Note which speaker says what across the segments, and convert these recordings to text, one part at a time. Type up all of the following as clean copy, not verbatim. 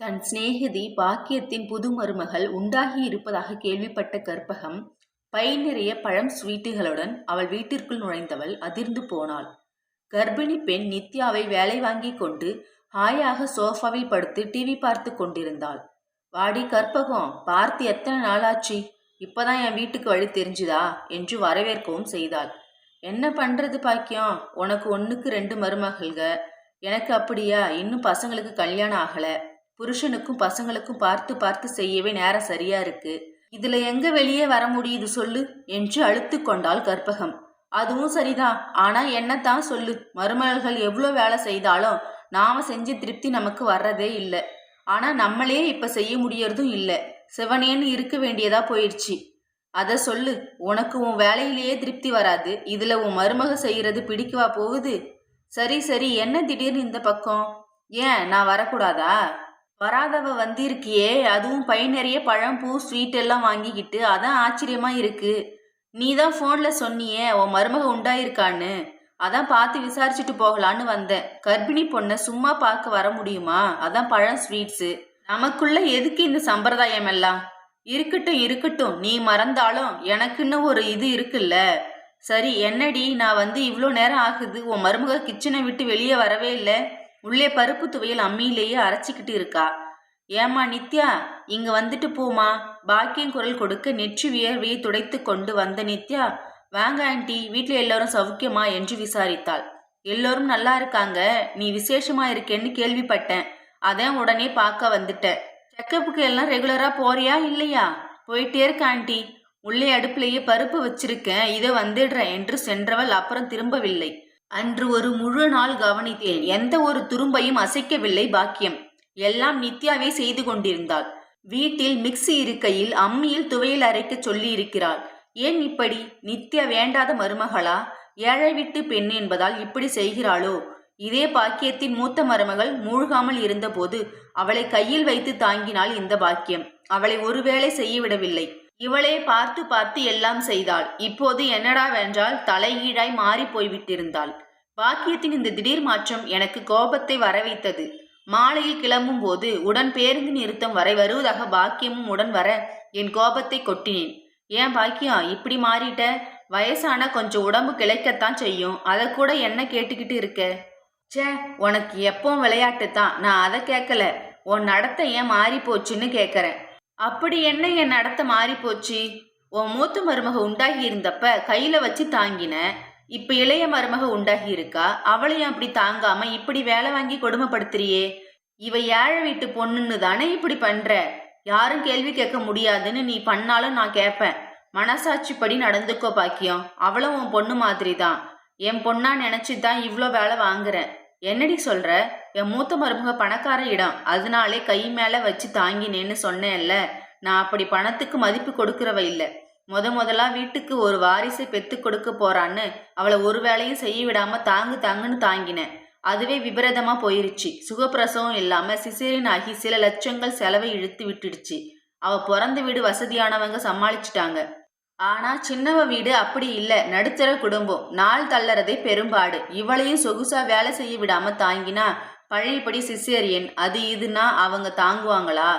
Speaker 1: தன் சிநேகிதி பாக்கியத்தின் புது மருமகள் உண்டாகி இருப்பதாக கேள்விப்பட்ட கற்பகம் பை நிறைய பழம் ஸ்வீட்டுகளுடன் அவள் வீட்டிற்குள் நுழைந்தவள் அதிர்ந்து போனாள். கர்ப்பிணி பெண் நித்யாவை வேலை வாங்கி கொண்டு ஹாயாக சோஃபாவில் படுத்து டிவி பார்த்து கொண்டிருந்தாள். வாடி கற்பகம், பார்த்து எத்தனை நாளாச்சு, இப்பதான் என் வீட்டுக்கு வழி தெரிஞ்சுதா என்று வரவேற்கவும் செய்தாள். என்ன பண்றது பாக்கியம், உனக்கு 1க்கு 2 மருமகள்க, எனக்கு அப்படியா, இன்னும் பசங்களுக்கு கல்யாணம் ஆகல. புருஷனுக்கும் பசங்களுக்கும் பார்த்து பார்த்து செய்யவே நேரம் சரியா இருக்கு. இதுல எங்க வெளியே வர முடியுது சொல்லு என்று அழுத்து கொண்டாள் கற்பகம். அதுவும் சரிதான், ஆனா என்னத்தான் சொல்லு, மருமகள்கள் எவ்வளோ வேலை செய்தாலும் நாம செஞ்ச திருப்தி நமக்கு வர்றதே இல்லை. ஆனா நம்மளே இப்ப செய்ய முடியறதும் இல்லை. சிவனேன்னு இருக்க வேண்டியதா போயிடுச்சு. அத சொல்லு, உனக்கு உன் வேலையிலேயே திருப்தி வராது, இதுல உன் மருமக செய்யறது பிடிக்கவா போகுது? சரி சரி, என்ன திடீர்னு இந்த பக்கம்? ஏன் நான் வரக்கூடாதா? வராதவ வந்திருக்கியே, அதுவும் பை நிறைய பழம் பூ ஸ்வீட் எல்லாம் வாங்கிக்கிட்டு, அதான் ஆச்சரியமா இருக்கு. நீ தான் ஃபோன்ல சொன்னியே உன் மருமக உண்டாயிருக்கான்னு, அதான் பார்த்து விசாரிச்சுட்டு போகலான்னு வந்தேன். கர்ப்பிணி பொண்ணை சும்மா பார்க்க வர முடியுமா? அதான் பழம் ஸ்வீட்ஸு. நமக்குள்ள எதுக்கு இந்த சம்பிரதாயம் எல்லாம்? இருக்கட்டும் இருக்கட்டும், நீ மறந்தாலும் எனக்குன்னு ஒரு இது இருக்குல்ல. சரி என்னடி, நான் வந்து இவ்வளோ நேரம் ஆகுது, உன் மருமக கிச்சனை விட்டு வெளியே வரவே இல்லை. உள்ளே பருப்பு துவையல் அம்மியிலேயே அரைச்சிக்கிட்டு இருக்கா. ஏமா நித்யா, இங்க வந்துட்டு போமா. பாக்கியம் குரல் கொடுக்க நெற்றி வியர்வையை துடைத்து கொண்டு வந்த நித்யா, வாங்க ஆண்டி, வீட்டில் எல்லாரும் சௌக்கியமா என்று விசாரித்தாள். எல்லோரும் நல்லா இருக்காங்க, நீ விசேஷமா இருக்கேன்னு கேள்விப்பட்டேன், அதான் உடனே பார்க்க வந்துட்டேன். செக்கப்புக்கு எல்லாம் ரெகுலரா போறியா இல்லையா? போயிட்டே இருக்க ஆண்டி, உள்ளே அடுப்பிலேயே பருப்பு வச்சிருக்கேன், இதோ வந்துடுறேன் என்று சென்றவள் அப்புறம் திரும்பவில்லை. அன்று ஒரு முழு நாள் கவனித்தேன், எந்த ஒரு துரும்பையும் அசைக்கவில்லை பாக்கியம். எல்லாம் நித்யாவே செய்து கொண்டிருந்தாள். வீட்டில் மிக்சி இருக்கையில் அம்மியில் துவையல் அரைக்க சொல்லி இருக்கிறாள். ஏன் இப்படி? நித்யா வேண்டாத மருமகளா? ஏழை வீட்டு பெண் என்பதால் இப்படி செய்கிறாளோ? இதே பாக்கியத்தின் மூத்த மருமகள் மூழ்காமல் இருந்தபோது அவளை கையில் வைத்து தாங்கினாள் இந்த பாக்கியம். அவளை ஒருவேளை செய்ய விடவில்லை. இவளே பார்த்து பார்த்து எல்லாம் செய்தாள். இப்போது என்னடா வென்றால் தலைகீழாய் மாறி போய்விட்டிருந்தாள். பாக்கியத்தின் இந்த திடீர் மாற்றம் எனக்கு கோபத்தை வரவைத்தது. மாலையில் கிளம்பும் போது உடன் பேருந்து நிறுத்தம் வரை வருவதாக பாக்கியமும் உடன் வர என் கோபத்தை கொட்டினேன். ஏன் பாக்கியம் இப்படி மாறிட்ட? வயசான கொஞ்சம் உடம்பு கிளைக்கத்தான் செய்யும், அதை கூட என்ன கேட்டுக்கிட்டு இருக்க? சே, உனக்கு எப்பவும் விளையாட்டு தான், நான் அதை கேட்கல. உன் நடத்தை ஏன் மாறி போச்சுன்னு கேட்கறேன். அப்படி என்ன என் நடத்த மாறி போச்சு? உன் மூத்த மருமக உண்டாகி இருந்தப்ப கையில வச்சு தாங்கின, இப்ப இளைய மருமக உண்டாகி இருக்கா, அவளையும் அப்படி தாங்காம இப்படி வேலை வாங்கி கொடுமைப்படுத்துறியே. இவ ஏழை வீட்டு பொண்ணுன்னு தானே இப்படி பண்ற? யாரும் கேள்வி கேட்க முடியாதுன்னு நீ பண்ணாலும் நான் கேட்பேன். மனசாட்சிப்படி நடந்துக்கோ பாக்கியம், அவளும் உன் பொண்ணு மாதிரி தான். என் பொண்ணா நினைச்சுதான் இவ்வளோ வேலை வாங்குறேன். என்னடி சொல்ற? என் மூத்த மருமக பணக்கார இடம், அதனாலே கை மேல வச்சு தாங்கினேன்னு சொன்னேன்ல. நான் அப்படி பணத்துக்கு மதிப்பு கொடுக்கறவ இல்லை. முதலா வீட்டுக்கு ஒரு வாரிசை பெத்து கொடுக்க போறான்னு அவளை ஒரு வேலையும் செய்ய விடாம தாங்குன்னு தாங்கினேன். அதுவே விபரீதமா போயிருச்சு. சுகப்பிரசவம் இல்லாம சிசேரியன் ஆகி சில லட்சங்கள் செலவை இழுத்து விட்டுடுச்சு. அவ பிறந்த வீடு வசதியானவங்க சமாளிச்சுட்டாங்க. ஆனா சின்னவ வீடு அப்படி இல்லை, நடுத்தர குடும்பம், நாள் தள்ளறதே பெரும்பாடு. இவளையும் சொகுசா வேலை செய்ய விடாம தாங்கினா பழையபடி சிசேரியன் அது இதுன்னா அவங்க தாங்குவாங்களா?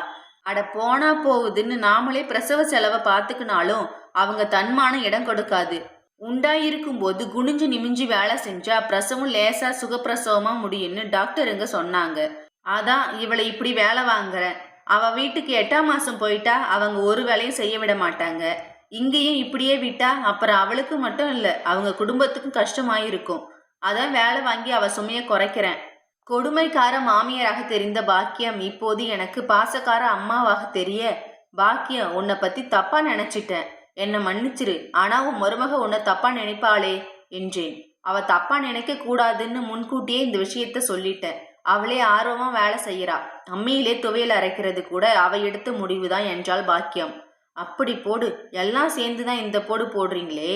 Speaker 1: அட போனா போகுதுன்னு நாமளே பிரசவ செலவை பார்த்துக்கினாலும் அவங்க தன்மானம் இடம் கொடுக்காது. உண்டாயிருக்கும் போது குனிஞ்சு நிமிஞ்சு வேலை செஞ்சா பிரசவம் லேசா சுகப்பிரசவமா முடியும்னு டாக்டருங்க சொன்னாங்க. அதான் இவளை இப்படி வேலை வாங்குறேன். அவ வீட்டுக்கு 8ஆம் மாசம் போயிட்டா அவங்க ஒரு வேலையும் செய்ய விட மாட்டாங்க. இங்கேயும் இப்படியே விட்டா அப்புறம் அவளுக்கு மட்டும் இல்லை, அவங்க குடும்பத்துக்கும் கஷ்டமாயிருக்கும். அதான் வேலை வாங்கி அவ சுமையை குறைக்கிறேன். கொடுமைக்கார மாமியாராக தெரிந்த பாக்கியம் இப்போது எனக்கு பாசக்கார அம்மாவாக தெரிய, பாக்கியம் உன்னை பத்தி தப்பா நினைச்சிட்டேன், என்னை மன்னிச்சிரு. ஆனா உன் மருமக உன்னை தப்பா நினைப்பாளே என்றேன். அவ தப்பா நினைக்க கூடாதுன்னு முன்கூட்டியே இந்த விஷயத்த சொல்லிட்டேன். அவளே ஆர்வமா வேலை செய்யறா. அம்மியிலே துவையல் அரைக்கிறது கூட அவ எடுத்த முடிவுதான் என்றாள் பாக்கியம். அப்படி போடு, எல்லாம் சேர்ந்துதான் இந்த போடு போடுறீங்களே.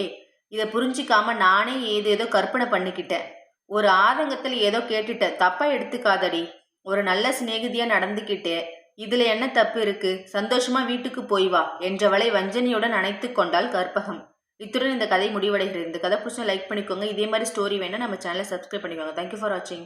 Speaker 1: இதை புரிஞ்சிக்காம நானே ஏதேதோ கற்பனை பண்ணிக்கிட்டேன். ஒரு ஆதங்கத்தில் ஏதோ கேட்டுட்ட, தப்பா எடுத்துக்காதடி. ஒரு நல்ல சிநேகிதியா நடந்துக்கிட்டே, இதுல என்ன தப்பு இருக்கு? சந்தோஷமா வீட்டுக்கு போய் வா என்றவளை வஞ்சனையுடன் அணைத்து கொண்டாள் கற்பகம். இத்துடன் இந்த கதை முடிவடைகிறது. இந்த கதை பிடிச்சா லைக் பண்ணிக்கோங்க. இதே மாதிரி ஸ்டோரி வேணா நம்ம சேனலை சப்ஸ்கிரைப் பண்ணிக்கோங்க. தேங்க்யூ ஃபார் வாட்சிங்.